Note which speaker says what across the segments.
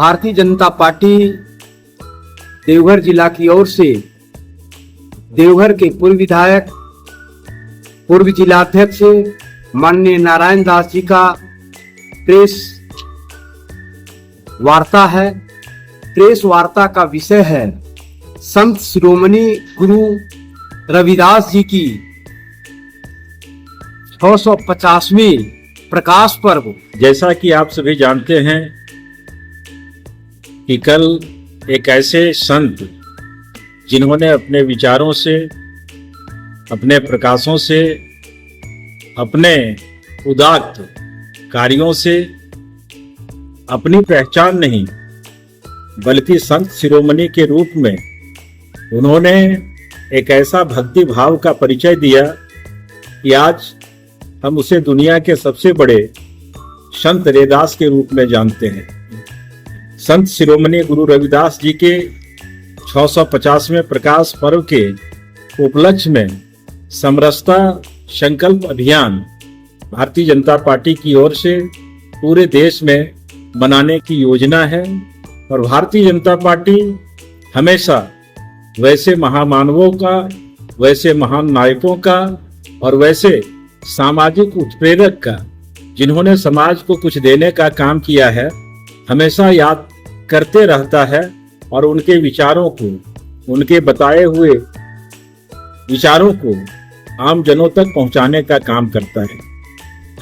Speaker 1: Bharatiya Janata party Deoghar जिला की ओर से देवघर के पूर्व विधायक पूर्व जिलाध्यक्ष माननीय नारायण दास जी का प्रेस वार्ता है। प्रेस वार्ता का विषय है संत शिरोमणि गुरु रविदास जी की 650वीं प्रकाश पर्व।
Speaker 2: जैसा कि आप सभी जानते हैं कि कल एक ऐसे संत जिन्होंने अपने विचारों से, अपने प्रकाशों से, अपने उदात्त कार्यों से अपनी पहचान नहीं बल्कि संत शिरोमणि के रूप में उन्होंने एक ऐसा भक्ति भाव का परिचय दिया कि आज हम उसे दुनिया के सबसे बड़े संत रविदास के रूप में जानते हैं। संत शिरोमणि गुरु रविदास जी के 650वें प्रकाश पर्व के उपलक्ष्य में समरसता संकल्प अभियान भारतीय जनता पार्टी की ओर से पूरे देश में मनाने की योजना है। और भारतीय जनता पार्टी हमेशा वैसे महामानवों का, वैसे महान नायकों का और वैसे सामाजिक उत्प्रेरक का जिन्होंने समाज को कुछ देने का काम किया है हमेशा याद करते रहता है और उनके विचारों को, उनके बताए हुए विचारों को आम जनों तक पहुंचाने का काम करता है।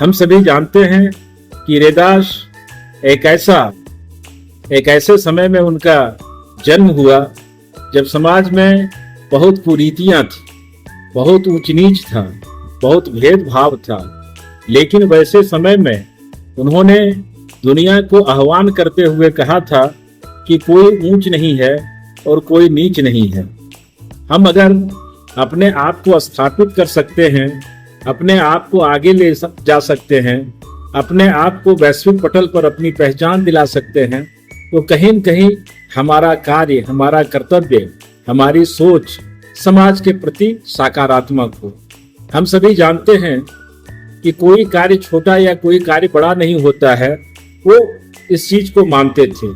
Speaker 2: हम सभी जानते हैं कि रविदास एक ऐसे समय में उनका जन्म हुआ जब समाज में बहुत कुरीतियां थी, बहुत ऊंच नीच था, बहुत भेदभाव था। लेकिन वैसे समय में उन्होंने दुनिया को आह्वान करते हुए कहा था कि कोई ऊंच नहीं है और कोई नीच नहीं है। हम अगर अपने आप को स्थापित कर सकते हैं, अपने आप को आगे ले जा सकते हैं, अपने आप को वैश्विक पटल पर अपनी पहचान दिला सकते हैं, तो कहीं न कहीं हमारा कार्य, हमारा कर्तव्य, हमारी सोच समाज के प्रति सकारात्मक हो। हम सभी जानते हैं कि कोई कार्य छोटा या कोई कार्य बड़ा नहीं होता है। वो इस चीज को मानते थे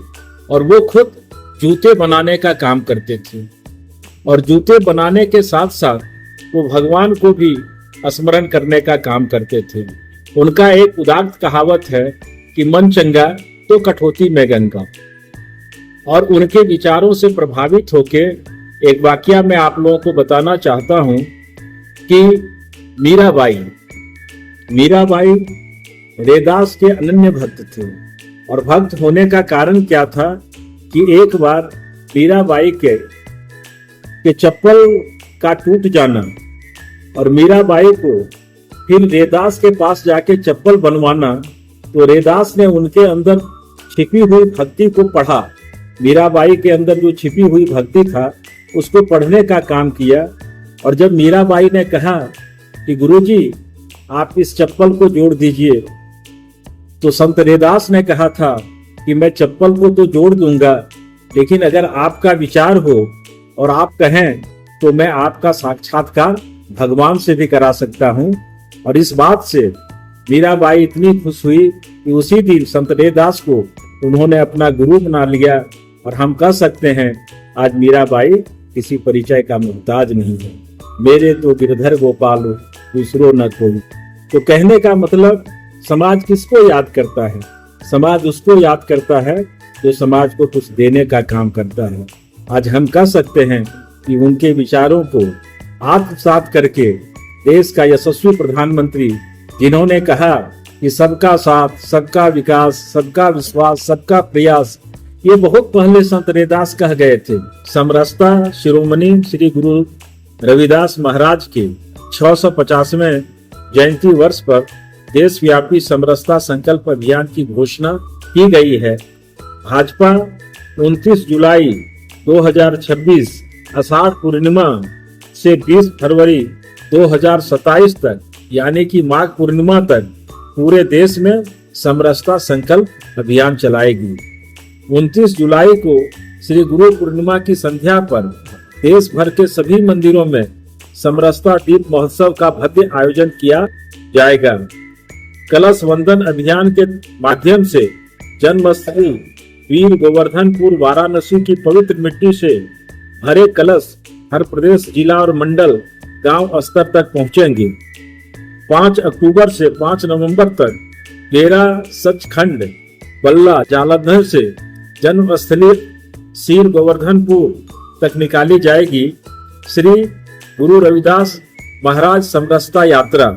Speaker 2: और वो खुद जूते बनाने का काम करते थे और जूते बनाने के साथ साथ वो भगवान को भी स्मरण करने का काम करते थे। उनका एक उदात्त कहावत है कि मन चंगा तो कठौती में गंगा। और उनके विचारों से प्रभावित होके एक वाकया मैं आप लोगों को बताना चाहता हूं कि मीराबाई रविदास के अनन्य भक्त थे। और भक्त होने का कारण क्या था कि एक बार मीराबाई के चप्पल का टूट जाना और मीराबाई को फिर रविदास के पास जाके चप्पल बनवाना, तो रविदास ने उनके अंदर छिपी हुई भक्ति को पढ़ा। मीराबाई के अंदर जो छिपी हुई भक्ति था उसको पढ़ने का काम किया। और जब मीराबाई ने कहा कि गुरुजी आप इस चप्पल को जोड़ दीजिए, तो संत रविदास ने कहा था कि मैं चप्पल को तो जोड़ दूंगा, लेकिन अगर आपका विचार हो और आप कहें तो मैं आपका साक्षात्कार भगवान से भी करा सकता हूं। और इस बात से मीराबाई इतनी खुश हुई कि उसी दिन संत रविदास को उन्होंने अपना गुरु बना लिया। और हम कह सकते हैं आज मीराबाई किसी परिचय का मोहताज नहीं है। मेरे तो गिरधर गोपाल दूसरो न कोई। तो कहने का मतलब समाज किसको याद करता है? समाज उसको याद करता है जो समाज को कुछ देने का काम करता है। आज हम कह सकते हैं कि उनके विचारों को आत्मसात करके देश का यशस्वी प्रधानमंत्री जिन्होंने कहा कि सबका साथ, सबका विकास, सबका विश्वास, सबका प्रयास, ये बहुत पहले संत रविदास कह गए थे। समरसता शिरोमणि श्री गुरु रविदास महाराज के 650वें जयंती वर्ष पर देशव्यापी समरसता संकल्प अभियान की घोषणा की गई है। भाजपा 29 जुलाई 2026 आषाढ़ पूर्णिमा से 20 फरवरी 2027 तक यानी कि माघ पूर्णिमा तक पूरे देश में समरसता संकल्प अभियान चलाएगी। 29 जुलाई को श्री गुरु पूर्णिमा की संध्या पर देश भर के सभी मंदिरों में समरसता दीप महोत्सव का भव्य आयोजन किया जाएगा। कलश वंदन अभियान के माध्यम से जन्माष्टमी वीर गोवर्धनपुर वाराणसी की पवित्र मिट्टी से भरे कलश हर प्रदेश, जिला और मंडल गांव स्तर तक पहुंचेंगे। 5 अक्टूबर से 5 नवंबर तक डेरा सचखंड बल्ला जालंधर से जन्मस्थली श्री गोवर्धनपुर तक निकाली जाएगी श्री गुरु रविदास महाराज समरसता यात्रा।